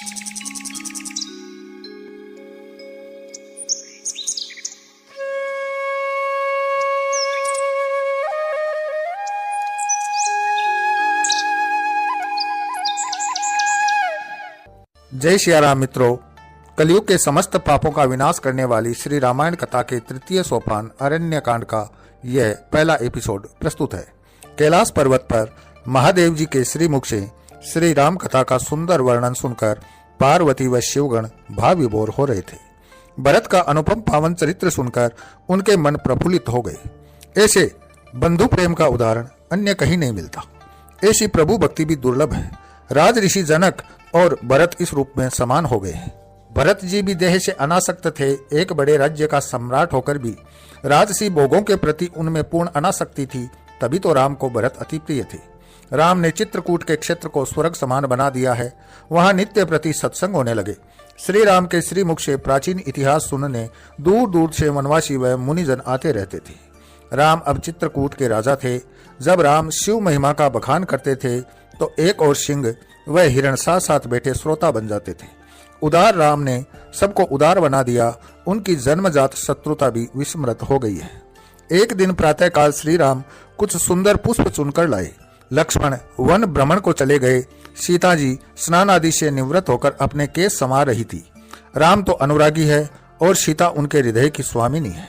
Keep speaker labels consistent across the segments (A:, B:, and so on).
A: जय श्री राम मित्रों, कलयुग के समस्त पापों का विनाश करने वाली श्री रामायण कथा के तृतीय सोपान अरण्य कांड का यह पहला एपिसोड प्रस्तुत है। कैलाश पर्वत पर महादेव जी के श्री मुख से श्री राम कथा का सुंदर वर्णन सुनकर पार्वती व शिवगण भाव विभोर हो रहे थे। भरत का अनुपम पावन चरित्र सुनकर उनके मन प्रफुल्लित हो गए। ऐसे बंधु प्रेम का उदाहरण अन्य कहीं नहीं मिलता। ऐसी प्रभु भक्ति भी दुर्लभ है। राज ऋषि जनक और भरत इस रूप में समान हो गए हैं। भरत जी भी देह से अनासक्त थे। एक बड़े राज्य का सम्राट होकर भी राजसी भोगों के प्रति उनमें पूर्ण अनासक्ति थी। तभी तो राम को भरत अति प्रिय थे। राम ने चित्रकूट के क्षेत्र को स्वर्ग समान बना दिया है। वहां नित्य प्रति सत्संग होने लगे। श्री राम के श्रीमुख से प्राचीन इतिहास सुनने दूर दूर से वनवासी व मुनिजन आते रहते थे। राम अब चित्रकूट के राजा थे। जब राम शिव महिमा का बखान करते थे तो एक और सिंह वह हिरण साथ साथ बैठे श्रोता बन जाते थे। उदार राम ने सबको उदार बना दिया। उनकी जन्मजात शत्रुता भी विस्मृत हो गई है। एक दिन प्रातःकाल श्री राम कुछ सुंदर पुष्प चुनकर लाए। लक्ष्मण वन भ्रमण को चले गए। सीता जी स्नान आदि से निवृत्त होकर अपने केस संवार रही थी। राम तो अनुरागी है और सीता उनके हृदय की स्वामिनी है।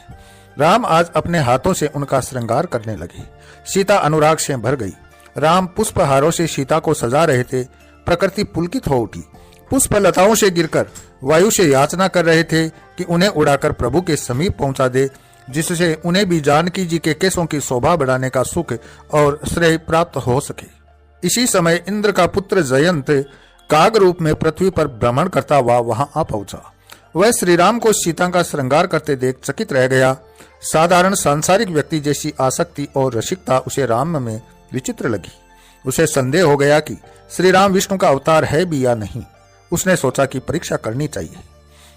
A: राम आज अपने हाथों से उनका श्रृंगार करने लगे। सीता अनुराग से भर गई। राम पुष्पहारों से सीता को सजा रहे थे। प्रकृति पुलकित हो उठी। पुष्प लताओं से गिरकर वायु से याचना कर रहे थे कि उन्हें उड़ाकर प्रभु के समीप पहुंचा दे, जिससे उन्हें भी जानकी जी के केसों की शोभा बढ़ाने का सुख और श्रेय प्राप्त हो सके। इसी समय इंद्र का पुत्र जयंत काग रूप में पृथ्वी पर भ्रमण करता हुआ वहां आ पहुंचा। वह श्री राम को सीता का श्रृंगार करते देख चकित रह गया। साधारण सांसारिक व्यक्ति जैसी आसक्ति और रसिकता उसे राम में विचित्र लगी। उसे संदेह हो गया कि श्री राम विष्णु का अवतार है भी या नहीं। उसने सोचा कि परीक्षा करनी चाहिए।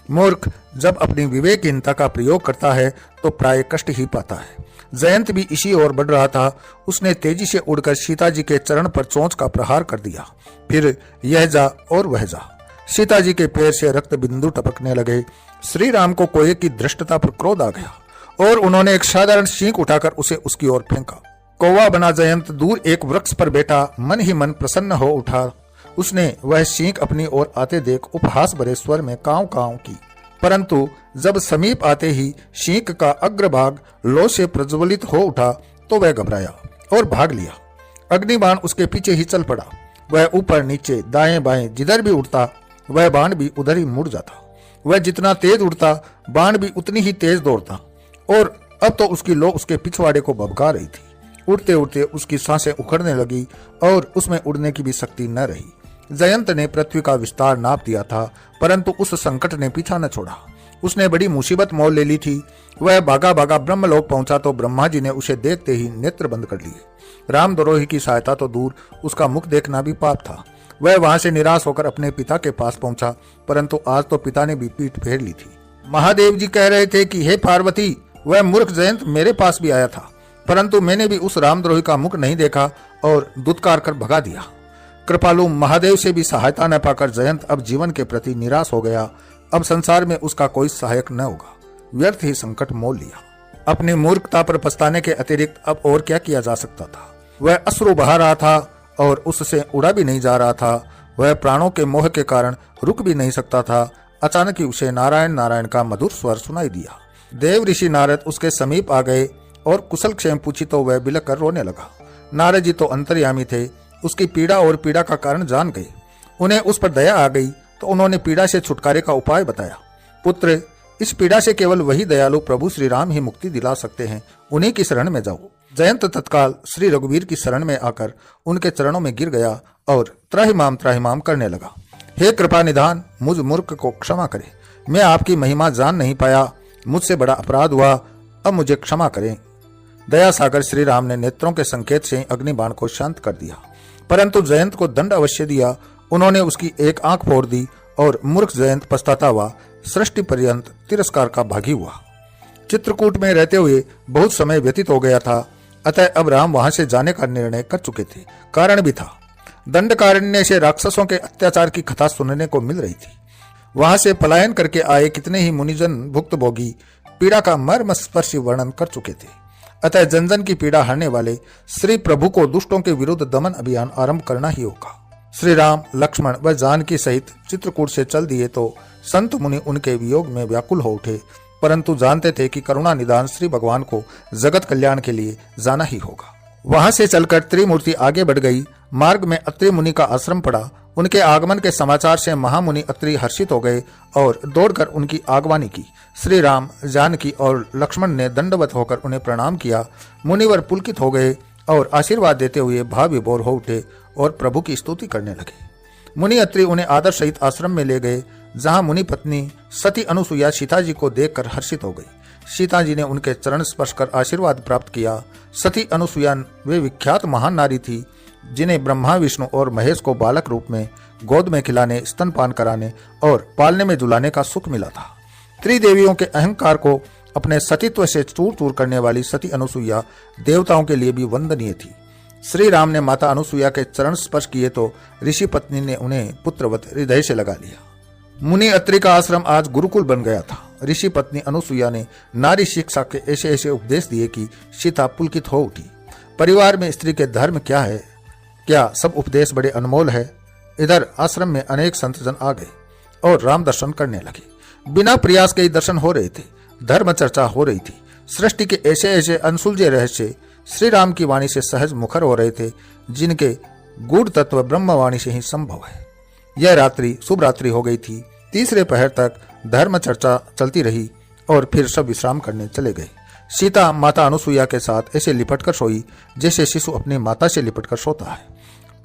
A: मूर्ख जब अपनी विवेकहीनता का प्रयोग करता है तो प्राय कष्ट ही पाता है। जयंत भी इसी ओर बढ़ रहा था। उसने तेजी से उड़कर सीता जी के चरण पर चोंच का प्रहार कर दिया। फिर यह जा और वह जा। सीता जी के पैर से रक्त बिंदु टपकने लगे। श्री राम को कोये की धृष्टता पर क्रोध आ गया और उन्होंने एक साधारण सींग उठाकर उसे उसकी ओर फेंका। कौवा बना जयंत दूर एक वृक्ष पर बैठा मन ही मन प्रसन्न हो उठा। उसने वह सींग अपनी ओर आते देख उपहास भरे स्वर में कांव कांव की, परंतु जब समीप आते ही सींग का अग्रभाग लौ से प्रज्वलित हो उठा तो वह घबराया और भाग लिया। अग्निबाण उसके पीछे ही चल पड़ा। वह ऊपर नीचे दाएं बाएं जिधर भी उड़ता वह बाण भी उधर ही मुड़ जाता। वह जितना तेज उड़ता बाण भी उतनी ही तेज दौड़ता और अब तो उसकी लौ उसके पिछवाड़े को भभका रही थी। उड़ते उड़ते उसकी सांसें उखड़ने लगी और उसमें उड़ने की भी शक्ति न रही। जयंत ने पृथ्वी का विस्तार नाप दिया था, परंतु उस संकट ने पीछा न छोड़ा। उसने बड़ी मुसीबत मोल ले ली थी। वह भागा भागा ब्रह्मलोक पहुंचा तो ब्रह्मा जी ने उसे देखते ही नेत्र बंद कर लिए। रामद्रोही की सहायता तो दूर, उसका मुख देखना भी पाप था। वह वहां से निराश होकर अपने पिता के पास पहुंचा, परंतु आज तो पिता ने भी पीठ फेर ली थी। महादेव जी कह रहे थे कि हे पार्वती, वह मूर्ख जयंत मेरे पास भी आया था, परंतु मैंने भी उस रामद्रोही का मुख नहीं देखा और दुत्कार कर भगा दिया। कृपालु महादेव से भी सहायता न पाकर जयंत अब जीवन के प्रति निराश हो गया। अब संसार में उसका कोई सहायक न होगा। व्यर्थ ही संकट मोल लिया। अपनी मूर्खता पर पछताने के अतिरिक्त अब और क्या किया जा सकता था। वह अश्रु बहा रहा था और उससे उड़ा भी नहीं जा रहा था। वह प्राणों के मोह के कारण रुक भी नहीं सकता था। अचानक ही उसे नारायण नारायण का मधुर स्वर सुनाई दिया। देव ऋषि नारद उसके समीप आ गए और कुशल क्षेम पूछी तो वह बिलख कर रोने लगा। नारद जी तो अंतर्यामी थे। उसकी पीड़ा और पीड़ा का कारण जान गए। उन्हें उस पर दया आ गई तो उन्होंने पीड़ा से छुटकारे का उपाय बताया। पुत्र, इस पीड़ा से केवल वही दयालु प्रभु श्री राम ही मुक्ति दिला सकते हैं। उन्हीं की शरण में जाओ। जयंत तत्काल श्री रघुवीर की शरण में आकर उनके चरणों में गिर गया और त्राहिमाम करने लगा। हे कृपा निधान, मुझ मूर्ख को क्षमा करे। मैं आपकी महिमा जान नहीं पाया। मुझसे बड़ा अपराध हुआ। अब मुझे क्षमा करें। दया सागर श्री राम ने नेत्रों के संकेत से अग्निबाण को शांत कर दिया, परंतु जयंत को दंड अवश्य दिया। उन्होंने उसकी एक आंख फोड़ दी और मूर्ख जयंत पछताता हुआ सृष्टि पर्यंत तिरस्कार का भागी हुआ। चित्रकूट में रहते हुए बहुत समय व्यतीत हो गया था, अतः अब राम वहां से जाने का निर्णय कर चुके थे। कारण भी था। दंडकारण्य से राक्षसों के अत्याचार की कथा सुनने को मिल रही थी। वहां से पलायन करके आए कितने ही मुनिजन भुक्तभोगी पीड़ा का मर्मस्पर्शी वर्णन कर चुके थे। अतः जन जन की पीड़ा हरने वाले श्री प्रभु को दुष्टों के विरुद्ध दमन अभियान आरंभ करना ही होगा। श्री राम, लक्ष्मण व जानकी सहित चित्रकूट से चल दिए तो संत मुनि उनके वियोग में व्याकुल हो उठे, परंतु जानते थे कि करुणा निदान श्री भगवान को जगत कल्याण के लिए जाना ही होगा। वहां से चलकर त्रिमूर्ति आगे बढ़ गई। मार्ग में अत्रि मुनि का आश्रम पड़ा। उनके आगमन के समाचार से महामुनि अत्रि हर्षित हो गए और दौड़कर उनकी आगवानी की। श्री राम, जानकी और लक्ष्मण ने दंडवत होकर उन्हें प्रणाम किया। मुनिवर पुलकित हो गए और आशीर्वाद देते हुए भाव विभोर हो उठे और प्रभु की स्तुति करने लगे। मुनि अत्रि उन्हें आदर सहित आश्रम में ले गए, जहां मुनि पत्नी सती अनुसुईया सीता जी को देखकर हर्षित हो गई। सीता जी ने उनके चरण स्पर्श कर आशीर्वाद प्राप्त किया। सती अनुसुईया वे विख्यात महान नारी थी जिन्हें ब्रह्मा, विष्णु और महेश को बालक रूप में गोद में खिलाने, स्तनपान कराने और पालने में झुलाने का सुख मिला था। त्रिदेवियों के अहंकार को अपने सतीत्व से चूर चूर करने वाली सती अनुसुईया देवताओं के लिए भी वंदनीय थी। श्री राम ने माता अनुसुईया के चरण स्पर्श किए तो ऋषि पत्नी ने उन्हें पुत्रवत हृदय से लगा लिया। मुनि अत्रि का आश्रम आज गुरुकुल बन गया था। ऋषि पत्नी अनुसुईया ने नारी शिक्षा के ऐसे ऐसे उपदेश दिए कि सीता पुलकित हो उठी। परिवार में स्त्री के धर्म क्या है, क्या सब उपदेश बड़े अनमोल है। इधर आश्रम में अनेक संतजन आ गए और राम दर्शन करने लगे। बिना प्रयास के ही दर्शन हो रहे थे। धर्म चर्चा हो रही थी। सृष्टि के ऐसे ऐसे अनसुलझे रहस्य श्री राम की वाणी से सहज मुखर हो रहे थे, जिनके गूढ़ तत्व ब्रह्मवाणी से ही संभव है। यह रात्रि शुभ रात्रि हो गई थी। तीसरे पहर तक धर्म चर्चा चलती रही और फिर सब विश्राम करने चले गए। सीता माता अनुसुईया के साथ ऐसे लिपटकर सोई जैसे शिशु अपनी माता से लिपटकर सोता है।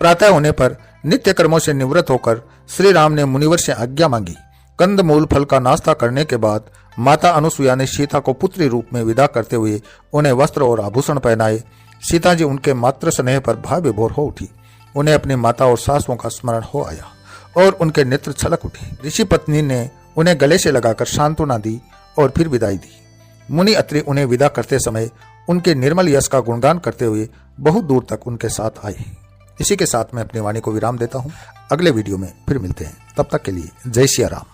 A: प्रातः होने पर नित्य कर्मों से निवृत्त होकर श्री राम ने मुनिवर से आज्ञा मांगी। कंद मूल फल का नाश्ता करने के बाद माता अनुसुईया ने सीता को पुत्री रूप में विदा करते हुए उन्हें वस्त्र और आभूषण पहनाए। सीता जी उनके मातृ स्नेह पर भाव विभोर हो उठी। उन्हें अपनी माता और सासुओं का स्मरण हो आया और उनके नेत्र छलक उठे। ऋषि पत्नी ने उन्हें गले से लगाकर सांत्वना दी और फिर विदाई दी। मुनि अत्रि उन्हें विदा करते समय उनके निर्मल यश का गुणगान करते हुए बहुत दूर तक उनके साथ आए। इसी के साथ मैं अपनी वाणी को विराम देता हूँ। अगले वीडियो में फिर मिलते हैं। तब तक के लिए जय सिया राम।